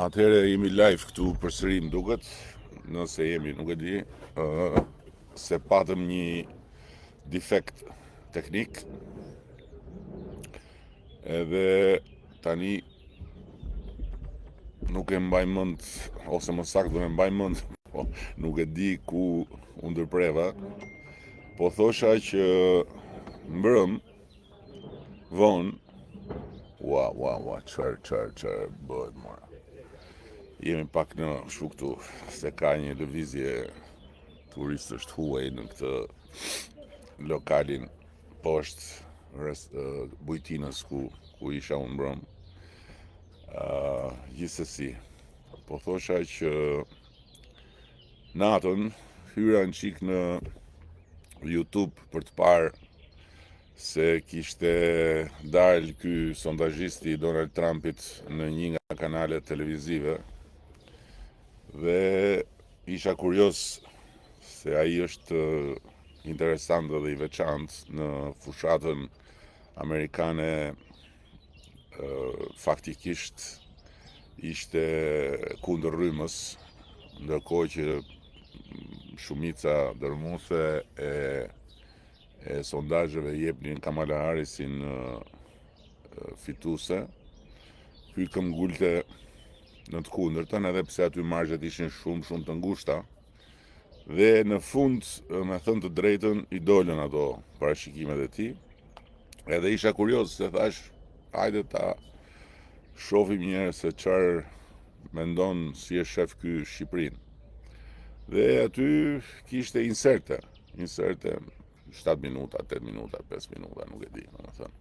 Atëherë jemi live këtu përsëri më duket, nëse jemi nuk e di, se patëm një defekt teknik, edhe tani nuk e mbaj mend, ose më saktë do e mbaj mend, po nuk e di ku u ndërpreva, po thosha që mbrëm vonë, çfarë bëhet mora. Jemi pak në shuktu, se ka një lëvizje turistësh të huaj në këtë lokalin poshtë bujtinës ku isha unë mbrëm. Gjithsesi, po thosha që natën hyra në qik në YouTube për të parë se kishte dalë ky sondazhisti Donald Trumpit në një nga kanalet televizive dhe isha kurios se ai është interesant dhe i veçantë në fushatën amerikane. Faktikisht ishte kundër rrymës, ndërkohë që shumica dërmuese e sondazheve jepnin Kamala Harrisin fituese. Ky këmbgulte në të kundërtën, edhe pse aty margjet ishin shumë të ngushta. Dhe në fund, me thënë të drejtën, i dolën ato parashikimet e tij. Edhe isha kurios se thash, hajde ta shohim një herë se çfarë mendon si e shef ky Shqipërinë. Dhe aty kishte inserte 7 minuta, 8 minuta, 5 minuta, nuk e di, domethënë.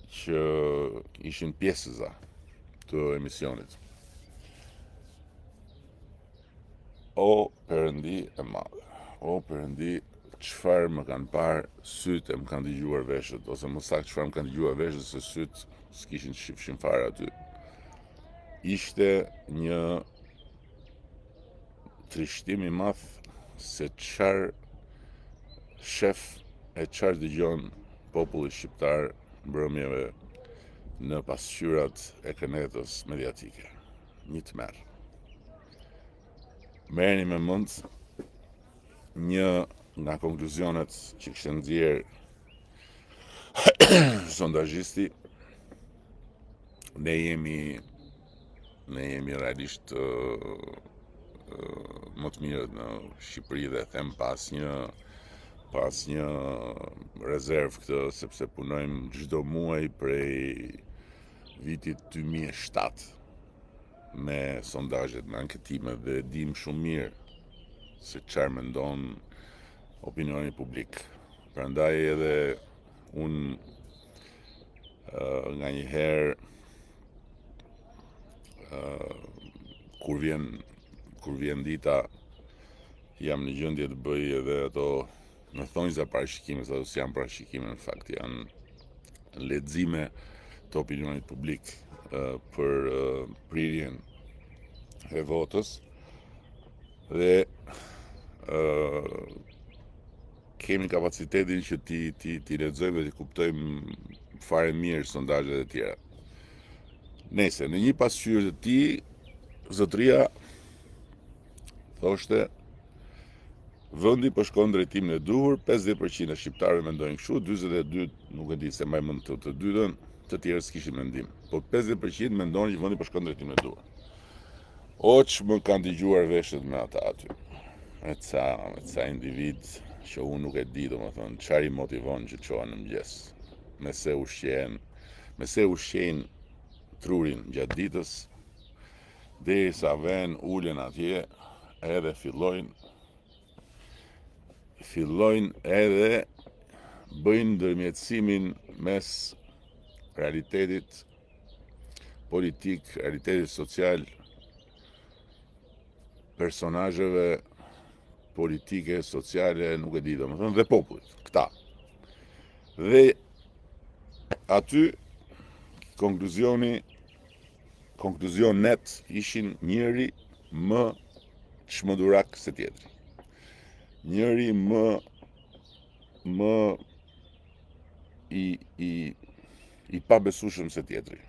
Që ishin pjesëza të emisionit. O Perëndi e madhe, o Perëndi, çfarë më kanë parë sytë e më kanë dëgjuar veshët, ose më saktë çfarë më kanë dëgjuar veshët se sytë s'kishin shifshin fare aty. Ishte një trishtim i madh se çfarë shef e çfarë dëgjon populli shqiptar mbrëmjeve në pasqyrat e kënetës mediatike. Një tmerr. Merrni me mend një nga konkluzionet që kishte nxjerr sondazhisti. Ne jemi realisht më të mirët në Shqipëri dhe them pas një rezervë këtë, sepse punojmë çdo muaj prej vitit 2007 me sondazhet, me anketimet dhe dim shumë mirë se çfarë mendon opinioni publik. Prandaj edhe unë nga një herë kur vjen dita jam në gjendje të bëj edhe ato në thonjza parashikime, ato s'janë parashikime, në fakt janë lexime të opinionit publik për prirjen e votës dhe kemi kapacitetin që ti lexojmë dhe ti kuptojmë fare mirë sondazhet e tjera. Nëse në një pasqyrë të tij zotëria thoshte vendi po shkon drejtimin e duhur, 50% e shqiptarëve mendojnë kështu, 42 nuk e di se mbaj mend të dytën, të tjerë s'kishin mendim. Po 50% mendonin që vendi po shkon drejtimin e duhur. Oç më kanë dëgjuar veshët me ata aty. Me ca individ që unë nuk e di, domethënë, çfarë i motivon që çohen në mëngjes. Me se ushqejnë trurin gjatë ditës, derisa vën ulen atje, edhe fillojnë edhe bëjnë ndërmjetësimin mes realitetit politik, realitetit social, personazheve politike, sociale, nuk e di, domethënë, dhe popullit, këta. Dhe aty konkluzionet ishin njëri më çmëdurak se tjetri. Njëri më i pabesueshëm se tjetri.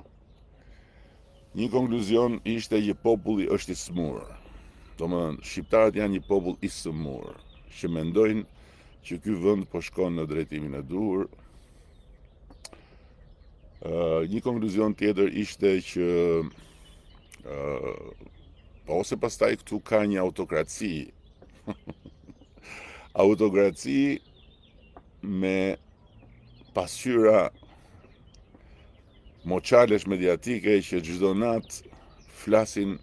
Një konkluzion ishte që populli është i smur. Domethënë, shqiptarët janë një popull i smur, që mendojnë që ky vend po shkon në drejtimin e duhur. Një konkluzion tjetër ishte që ose pastaj këtu ka një autokraci. Autokraci me pasqyra moçalesh mediatike që çdo natë flasin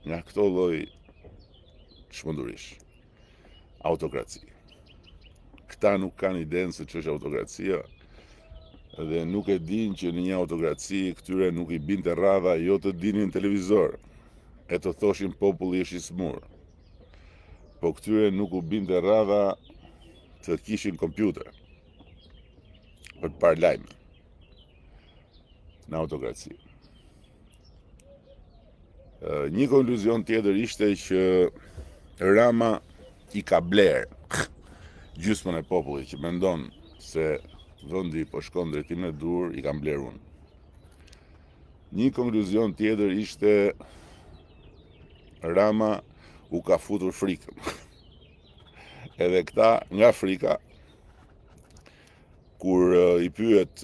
nga këto lloj çmendurish. Autokraci. Këta nuk kanë idenë se ç'është autokracia dhe nuk e dinë që në një autokraci këtyre nuk i binte radha jo të dinin televizor e të thoshin populli është i smur. Po këtyre nuk u binte radha të kishin kompjuter për të parë lajme në autokraci. Një konkluzion tjetër ishte që Rama i ka bler gjysmën e popullit që mendon se vendi po shkon drejtimin e duhur, i ka bler unë. Një konkluzion tjetër ishte Rama u ka futur frikën. Edhe këta nga frika kur i pyet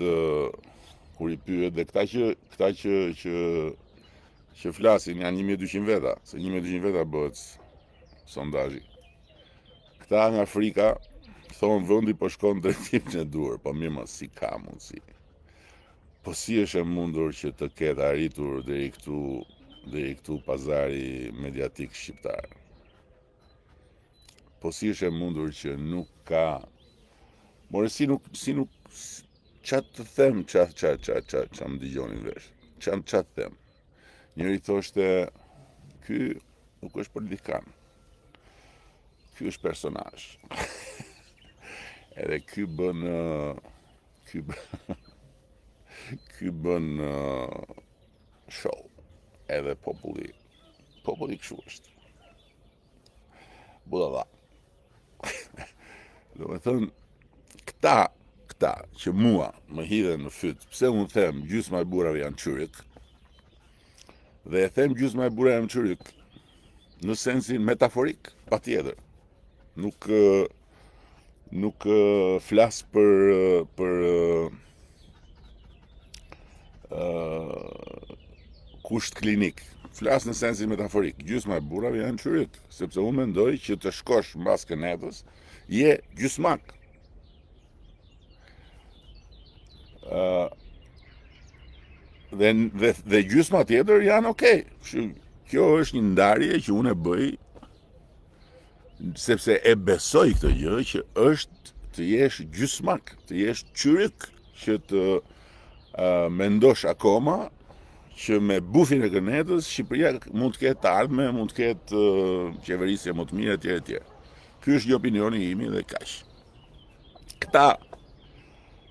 dhe këta që flasin janë 1200 veta, se 1200 veta bëhet sondazhi. Këta nga frika thonë vendi po shkon drejtimin e duhur, po mirë mos si ka mundsi. Po si është e mundur që të ketë arritur deri këtu pazari mediatik shqiptar? Po si është e mundur që nuk ka... More si nuk çat të them ça më dëgjonin vesh. Çat të them. Njëri thoshte ky nuk është politikan. Ky është personazh. Edhe ky bën show. Edhe populli kështu është. Budalla. Do me thënë, këta që mua më hidhen në fyt, pse unë them gjysma e burrave janë çyryk, dhe e them gjysma e burrave janë çyryk në sensin metaforik, patjetër. Nuk flas për kusht klinik. Flas në sensin metaforik. Gjysma e burrave janë çyryk, sepse unë mendoj që të shkosh mbas kënetës je gjysmak. Dhe gjysma tjetër janë okay. Kjo është një ndarje që unë e bëj sepse e besoj këtë gjë që është të jesh gjysmak, të jesh çyryk, që të mendosh akoma që me bufin e kënetës Shqipëria mund të ketë ardhme, mund të ketë qeverisje më të mirë etj. Ky është një opinioni imi dhe kaq. Këta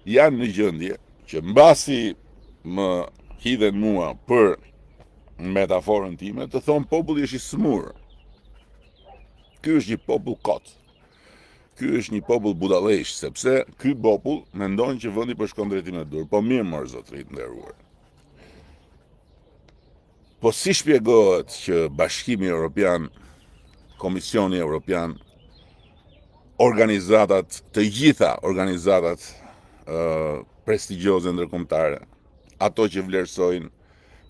janë në gjendje që mbasi më hidhen mua për metaforën time të thonë populli është i smur. Ky është një popull kot. Ky është një popull budallësh, sepse ky popull mendon që vendi po shkon drejtimin e dur. Po mirë mor zotërit nderuar. Po si shpjegohet që Bashkimi Evropian, Komisioni Evropian, organizatat, të gjitha organizatat prestigjioze ndërkombëtare, ato që vlerësojnë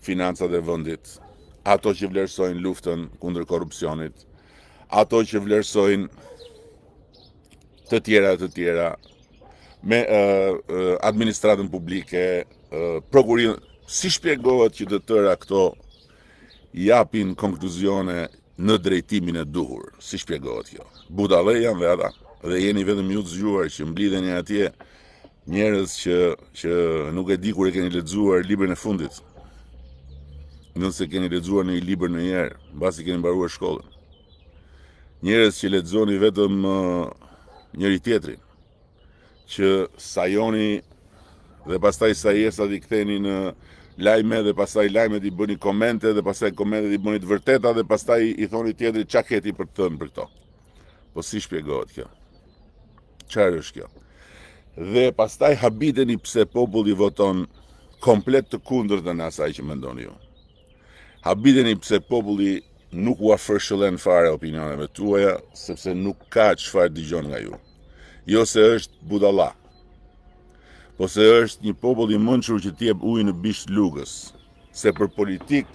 financat e vendit, ato që vlerësojnë luftën kundër korrupsionit, ato që vlerësojnë të tjera, me administratën publike, prokurimin, si shpjegohet që të tëra këto japin konkluzione në drejtimin e duhur? Si shpjegohet kjo? Budallë janë dhe ata, dhe jeni vetëm ju të zgjuar që mblidheni atje njerëz që nuk e di kur e keni lexuar librin e fundit. Nëse keni lexuar një libër ndonjëherë, mbasi keni mbaruar shkollën. Njerëz që lexoni vetëm njëri tjetrin, që sajoni dhe pastaj sajesat i ktheni në lajme dhe pastaj lajmet i bëni komente dhe pastaj komentet i bëni të vërteta dhe pastaj i thoni tjetrit çka keti për të thënë për këto. Po si shpjegohet kjo? Çfarë është kjo? Dhe pastaj habiteni pse populli voton komplet të kundërtën e asaj që mendoni ju. Habiteni pse populli nuk u afërshëllen fare opinioneve tuaja, sepse nuk ka çfarë dëgjon nga ju. Jo se është budalla, po se është një popull i mençur që t'jep ujë në bisht lugës. Se për politik,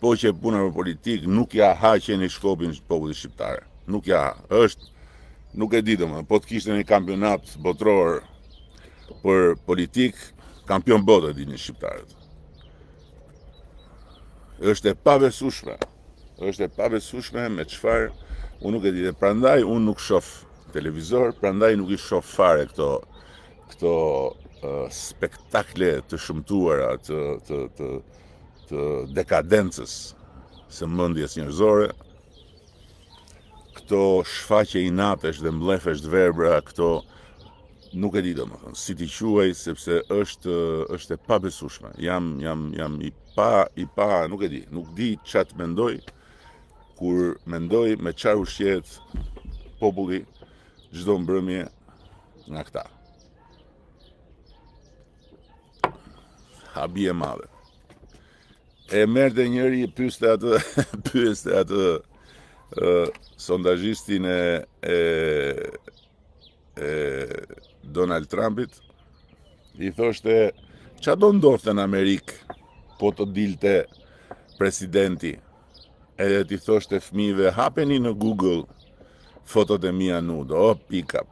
po që puna për politik, nuk ja ha qeni shkopin popullit shqiptar. Nuk ja ha. Është, nuk e di domethënë, po të kishte një kampionat botror për politik, kampion botë dini shqiptarët. Është e pabesueshme. Është e pabesueshme me çfarë unë nuk e di. Prandaj unë nuk shoh televizor, prandaj nuk i shoh fare këto spektakle të shëmtuara të dekadencës së mendjes njerëzore, këto shfaqje inatesh dhe mbllefesh të verbra, këto nuk e di domethënë si t'i quaj, sepse është e pabesueshme. Jam i pa, nuk e di, nuk di çat mendoj kur mendoj me çfarë ushqehet populli çdo mbrëmje nga këta. Habi e madhe. E merte njëri pyeste atë sondazhistin e Donald Trumpit, i thoshte ç'a do ndodhte në Amerikë po të dilte presidenti, edhe ti thoshte fëmijëve hapeni në Google fotot e mia nudo, o pika.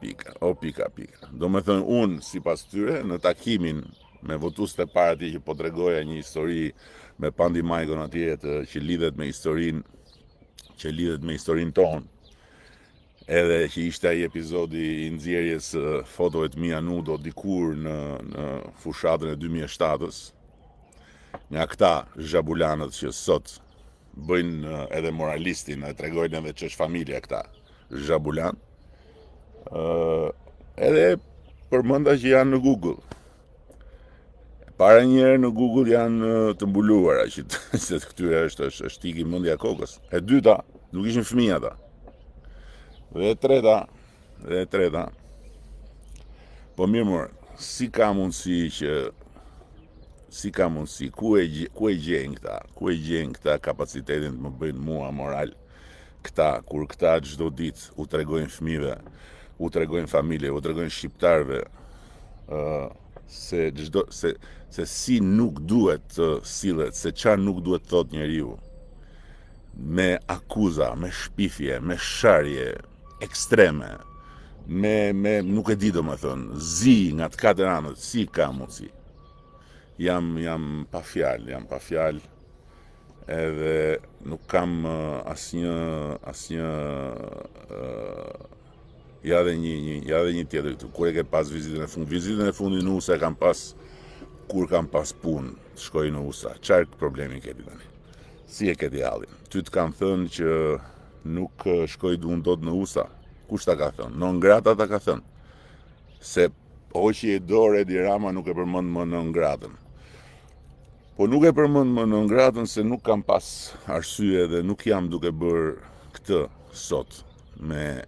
Domethënë unë sipas tyre në takimin me votuesit e parë atje që po tregoja një histori me Pandi Majkon atje që lidhet me historinë tonë. Edhe që ishte ai epizodi i nxjerrjes fotove të mia nudo dikur në fushatën e 2007-s. Nga këta zhabulanët që sot bëjnë edhe moralistin, e tregojnë edhe që është familja këta zhabulan. Edhe përmenda që janë në Google. Para njëherë në Google janë të mbuluara, që se këtyre është tiki mendja kokës. E dyta, nuk ishin fëmijë ata. Dhe e treta, po mirë, si ka mundësi, ku e gjejnë këta kapacitetin të më bëjnë mua moral, kur këta çdo ditë u tregojnë fëmijëve, u tregojnë familje, u tregojnë shqiptarëve, se si nuk duhet të sillet, se çfarë nuk duhet të thotë njeriu, me akuza, me shpifje, me sharje ekstreme, me nuk e di domethënë, zi nga të katër anët, si ka mundësi. Jam pa fjalë, edhe nuk kam asnjë ja dhe një tjetër këtu. Kur e ke pas vizitën e fundit në USA kam pas punë, shkoj në USA. Çfarë problemi keti tani? Si e keti hallin? Ty të kanë thënë që nuk shkoj unë dot në USA. Kush ta ka thënë? Non grata ta ka thënë. Se hoqi e dorë Edi Rama nuk e përmend më non gratën. Po nuk e përmend më non gratën se nuk kam pas arsye dhe nuk jam duke bërë këtë sot me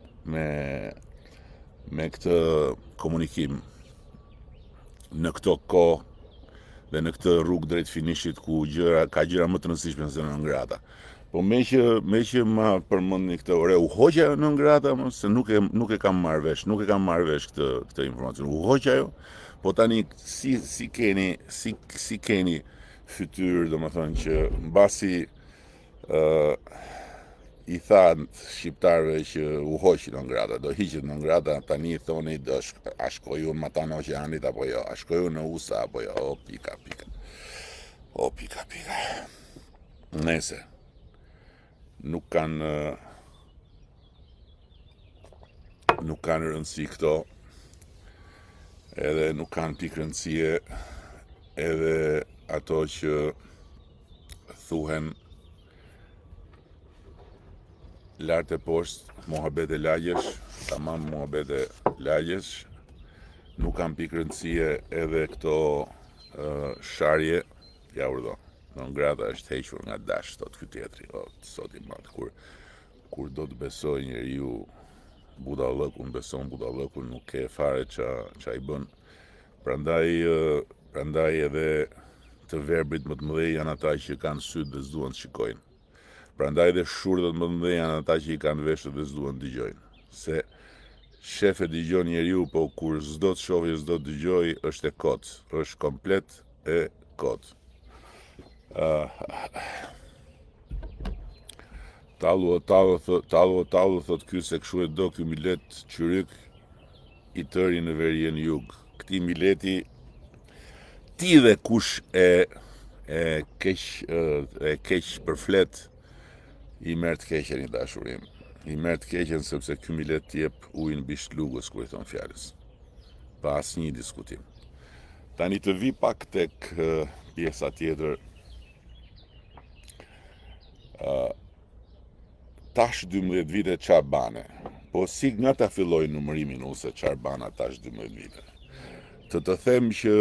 këtë komunikim në këto kohë dhe në këtë rrugë drejt finishit ku ka gjëra më të rëndësishme se non grata. Po me që ma përmendni këtë ore, u hoqja non grata, se nuk e kam marrë vesh këtë informacion. U hoqja jo, po tani si keni fytyrë, domethënë që mbasi i thanë shqiptarëve që u hoqi non grata, do hiqet non grata, tani i thoni a shkoj unë me ta në oqeanit apo jo, a shkoj unë në USA apo jo, o pika. Nese, nuk kanë rëndësi këto, edhe nuk kanë pikë rëndësie, edhe ato që thuhen lart e poshtë, muhabete lagjesh, tamam muhabete lagjesh, nuk kanë pikë rëndësie edhe këto sharje, ja urdo. Non grata është hequr nga dash, thot ky tjetri, sot i madh, kur do të besoj njeriu budallëkun, beson budallëkun, nuk ke fare qa i bën. Prandaj edhe të verbrit më të mëdhej janë ata që kanë syt dhe s'duan të shikojnë. Prandaj dhe shurdhët më të mëdhej janë ata që i kanë veshët dhe s'duan të dëgjojnë. Se shefe dëgjon njeriu, po kur s'do të shohë, s'do të dëgjoj, është e kot, është komplet e kot. Tallu thot ky se kshu e do ky milet qyryk i tëri në verjen jug. Këti mileti ti dhe kush e keq përflet i merr të keqen i dashurim. I merr të keqen sepse ky milet t'jep ujin mbi shlugës kur i thon fjalës. Pa asnjë diskutim. Tani të vi pak tek pjesa tjetër. Tash 12 vite çfarë bane? Po si nga ta filloj numërimin ose çfarë bana tash 12 vite? Të them që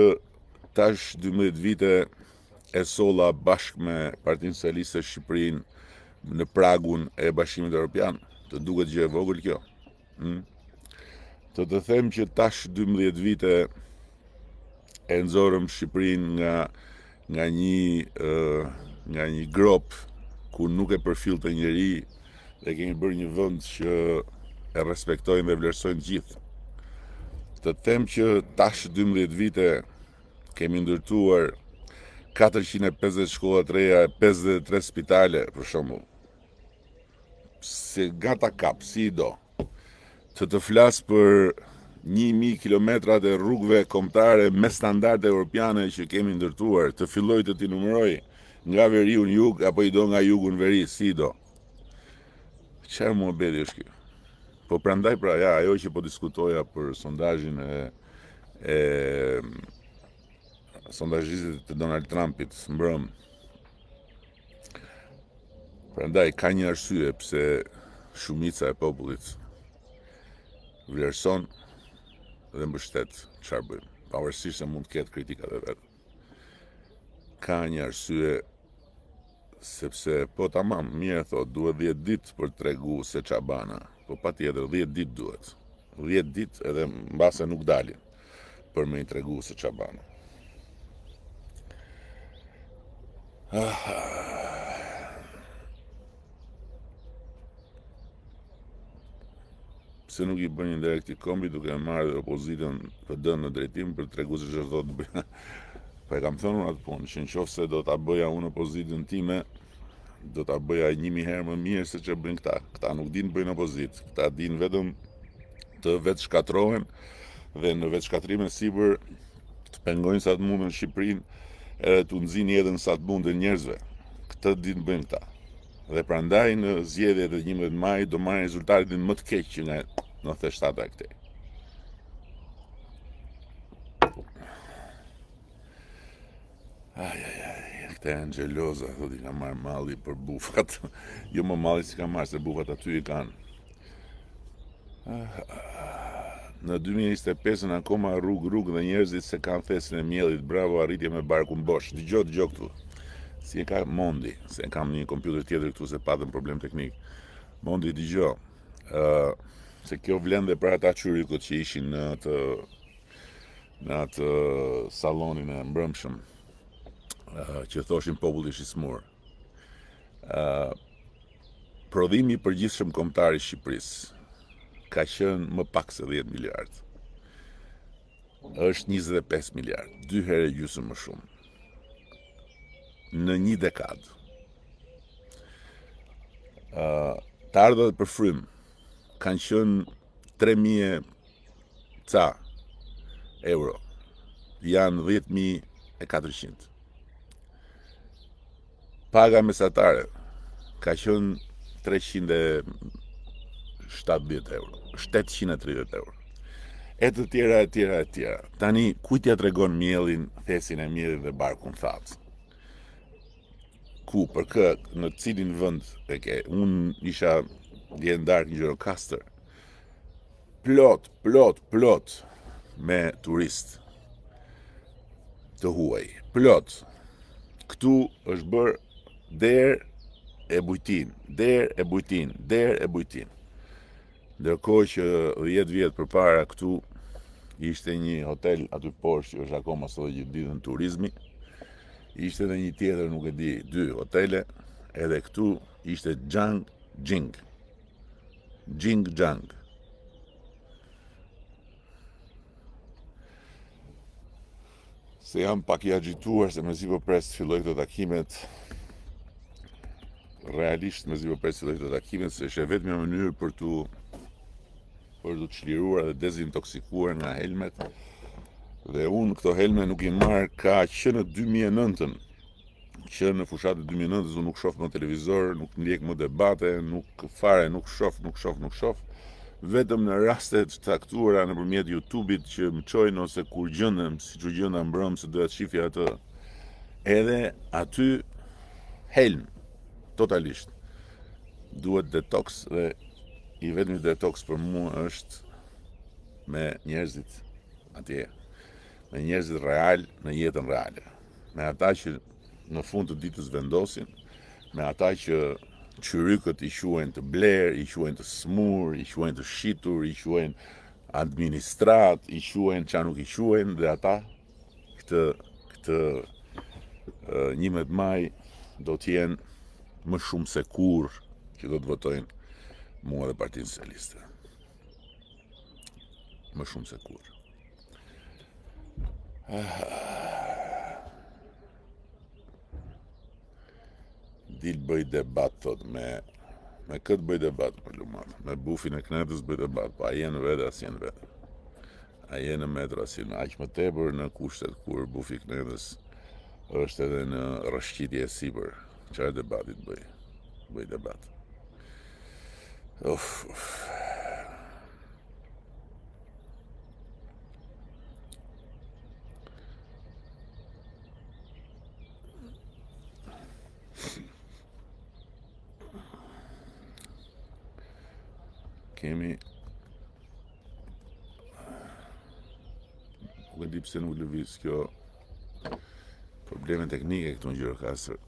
tash 12 vite e solla bashkë me Partinë Socialiste të Shqipërinë në pragun e Bashkimit Evropian. Të duket gjë e vogël kjo? Të them që tash 12 vite e nxorëm Shqipërinë nga një grop ku nuk e përfillte njeri dhe kemi bërë një vend që e respektojnë dhe vlerësojnë gjithë. Të them që tash 12 vite kemi ndërtuar 450 shkolla të reja, 53 spitale, për shembull. Se gata kap, si i do. Të flas për 1000 kilometrat e rrugëve kombëtare me standarde europiane që kemi ndërtuar, të filloj të t'i numëroj nga veriu në jug apo i do nga jugu në veri, si i do. Çfarë muhabeti është kjo? Po prandaj pra, ja, ajo që po diskutoja për sondazhin e sondazhistit të Donald Trumpit mbrëm. Prandaj ka një arsye pse shumica e popullit vlerëson dhe mbështet çfarë bëjmë, pavarësisht se mund të ketë kritikat e vet. Ka një arsye sepse po tamam, mirë thot, duhet 10 ditë për të tregu se ç'a bana. Po patjetër 10 ditë duhet. 10 ditë edhe mbase nuk dalin për me i tregu se ç'a bana. Pse nuk i bën një direkt i kombi duke marrë opozitën PD në drejtim për të tregu se ç'është do të bëj. Po e kam thënë atë punë, që nëse do ta bëja unë opozitën time, do ta bëja 1000 herë më mirë se që bëjnë këta. Këta nuk dinë bëjnë opozitë, këta dinë vetëm të vetë shkatrohen dhe në vetë shkatrimin sipër të pengojnë sa të mundën Shqipërinë edhe të nxinë jetën sa të mundën njerëzve. Këtë dinë bëjnë këta. Dhe prandaj në zgjedhjet e 11 maj do marrin rezultatin më të keq që nga 97 e këtej. Këta janë gjeloza, thot i ka marrë malli për bufat. Jo më malli si ka marrë, se bufat aty i kanë. Në 2025 akoma rrugë dhe njerëzit se kanë thesin e miellit, bravo, arritje me barkun bosh. Dëgjoj këtu. Si e ka Mondi, se kam një kompjuter tjetër këtu se patëm problem teknik. Mondi dëgjoj. Se kjo vlen dhe për ata qyrikut që ishin në atë salonin e mbrëmshëm. Që thoshin populli i smur. Prodhimi i përgjithshëm kombëtar i Shqipërisë ka qenë më pak se 10 miliard. Është 25 miliard, 2 herë gjysmë më shumë. Në një dekadë. Të ardhurat për frym kanë qenë 3000 ca euro. Janë 10.400. Paga mesatare ka qenë 370 euro, 730 euro. E të tjera. Tani, kujt ja tregon mielin, thesin e miellit dhe barkun thatë? Ku, për kë, në cilin vend e ke? Unë isha dje ndarë në Gjirokastër. Plot me turist të huaj. Plot. Këtu është bërë derë e bujtin. Ndërkohë që 10 vjet përpara këtu ishte një hotel aty poshtë që është akoma sot gjithë ditën turizmi. Ishte edhe një tjetër, nuk e di, 2 hotele, edhe këtu ishte Gjang Gjing. Gjing Gjang. Se jam pak i agjituar se mezi po pres të filloj këto takimet. Realisht mezi po pres të filloj këto takimet se është e vetmja mënyrë për të çliruar dhe dezintoksikuar nga helmet. Dhe unë këto helme nuk i marr ka që në 2009-ën. Që në fushatën 2009 unë nuk shoh më televizor, nuk ndjek më debate, nuk shoh. Vetëm në raste të caktuara nëpërmjet YouTube-it që më çojnë ose kur gjendem, siç u gjenda mbrëm se doja të shifja atë. Edhe aty helm totalisht. Duhet detox dhe i vetmi detox për mua është me njerëzit atje. Me njerëzit real në jetën reale. Me ata që në fund të ditës vendosin, me ata që qyrykët i quajnë të bler, i quajnë të smur, i quajnë të shitur, i quajnë administrat, i quajnë qa nuk i quajnë, dhe ata këtë 11 maj do t'jenë më shumë se kur që do të votojnë mua dhe Partinë Socialiste. Më shumë se kur. Dil bëj debat, thot, me këtë bëj debat për lumat. Me bufin e Knetës bëj debat, pa a jenë vete, as jenë vete. A jenë metro, as jenë aq më tepër në kushtet kur bufi i Knetës është edhe në rrëshqitje e sipër. Çfarë debatit bëj? Bëj debat. Uf. Kemi nuk e di pse nuk lëviz kjo probleme teknike këtu në Gjirokastër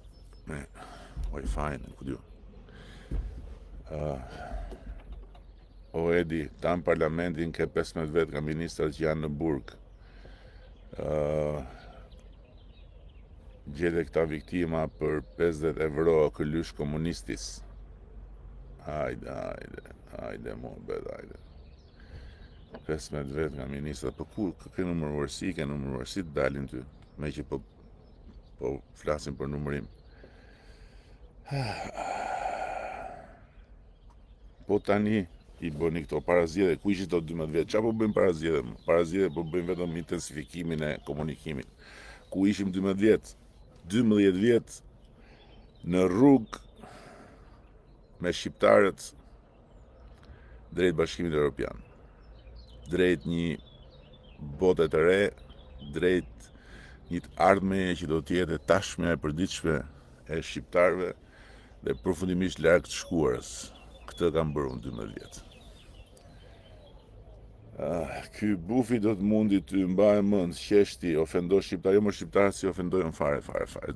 me Wi-Fi-n, ku diu. O Edi, tam parlamentin ke 15 vet nga ministrat që janë në burg. Gjete këta viktima për 50 euro këlysh komunistis. Hajde, mohabet, hajde. 15 vet nga ministrat, për kur ke numërvorësi, të dalin ty, me që po flasin për numërim. Po tani i bëni këto parazjedhe, ku ishit të 12 vjet? Qa po bëjmë parazjedhe? Parazjedhe po bëjmë vetëm intensifikimin e komunikimit. Ku ishim 12 vjet? 12 vjet në rrugë me shqiptarët drejt Bashkimit Evropian, drejt një bote të re, drejt një ardhme që do t'jetë tashmja e përditshme e shqiptarëve dhe përfundimisht larg të shkuarës. Këtë kam bërë unë 12 vjet. Ky bufi do të mundi të mbajë mend, qeshti, ofendo shqiptarët, jo më shqiptarët si ofendojnë fare,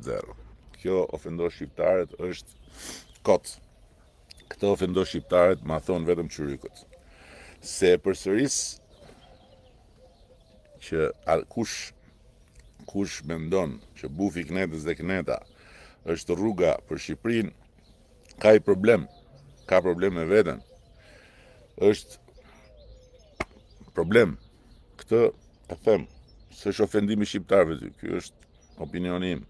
zero. Kjo ofendo shqiptarët është kot. Këtë ofendo shqiptarët ma thonë vetëm qyrykët. Se përsëris që kush mendon që bufi i Knetës dhe Kneta është rruga për Shqipërinë, ka problem me veten. Është problem. Këtë e them, s'është ofendimi shqiptarëve ty, ky është opinioni im.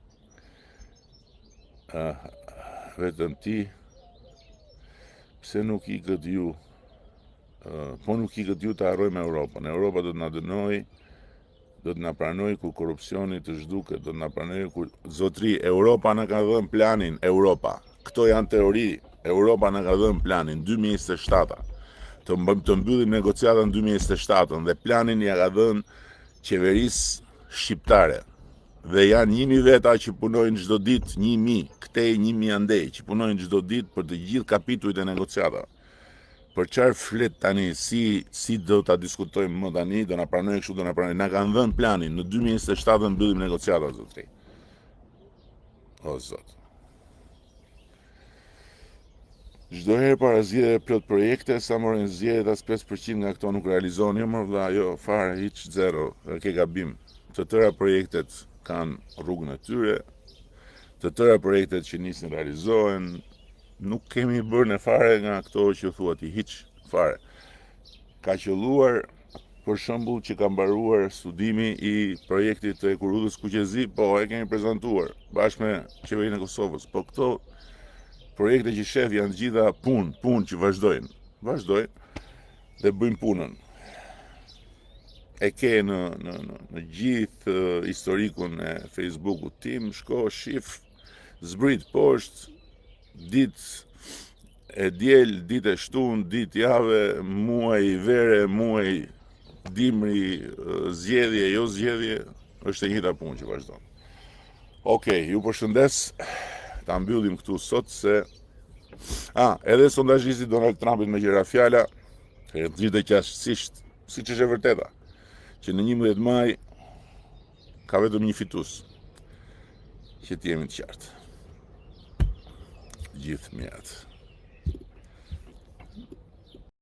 Vetëm ti pse nuk ikët ju, po nuk ikët ju të harrojmë Europën. Europa do të na dënoj, do të na pranoj kur korrupsioni të zhduket, do të na pranoj kur zotri, Europa na ka dhënë planin, Europa. Këto janë teori. Europa na ka dhënë planin 2027. Të mbyllim negociatën 2027 dhe planin ja ka dhënë qeverisë shqiptare. Dhe janë 1000 veta që punojnë çdo ditë, 1000, këtej 1000 andej, që punojnë çdo ditë për të gjithë kapitujt e negociata. Për çfarë flet tani, si do ta diskutojmë më tani, do na pranojnë kështu, do na pranojnë. Na kanë dhënë planin, në 2027 mbyllim negociata, zotri. O zot. Çdo herë para zgjedhjeve plot projekte, sa morën zgjedhjet as 5% nga këto nuk realizohen, jo më vëlla, jo, fare, hiç zero, ke gabim. Të tëra projektet kanë rrugën e tyre, të tëra projektet që nisin realizohen, nuk kemi bërë në fare nga këto që thua ti, hiç fare. Ka qelluar për shembull që ka mbaruar studimi i projektit të Ekurudhës Kuqezi, po e kemi prezantuar bashkë me qeverinë e Kosovës. Po këto projekte që shef janë gjitha punë që vazhdojnë dhe bëjmë punën. E ke në gjithë historikun e Facebookut tim, shko, shif, zbrit poshtë, ditë e diel, ditë e shtunë, ditë jave, muaj vere, muaj dimri, zgjedhje, jo zgjedhje, është e njëjta punë që vazhdon. Okej, ju përshëndes, ta mbyllim këtu sot se edhe sondazhisti Donald Trumpin me gjëra fjala, e gjithë qashtësisht, siç është e vërteta, që në 11 maj ka vetëm një fitues, që t'jemi të qartë. Gjithë mirët.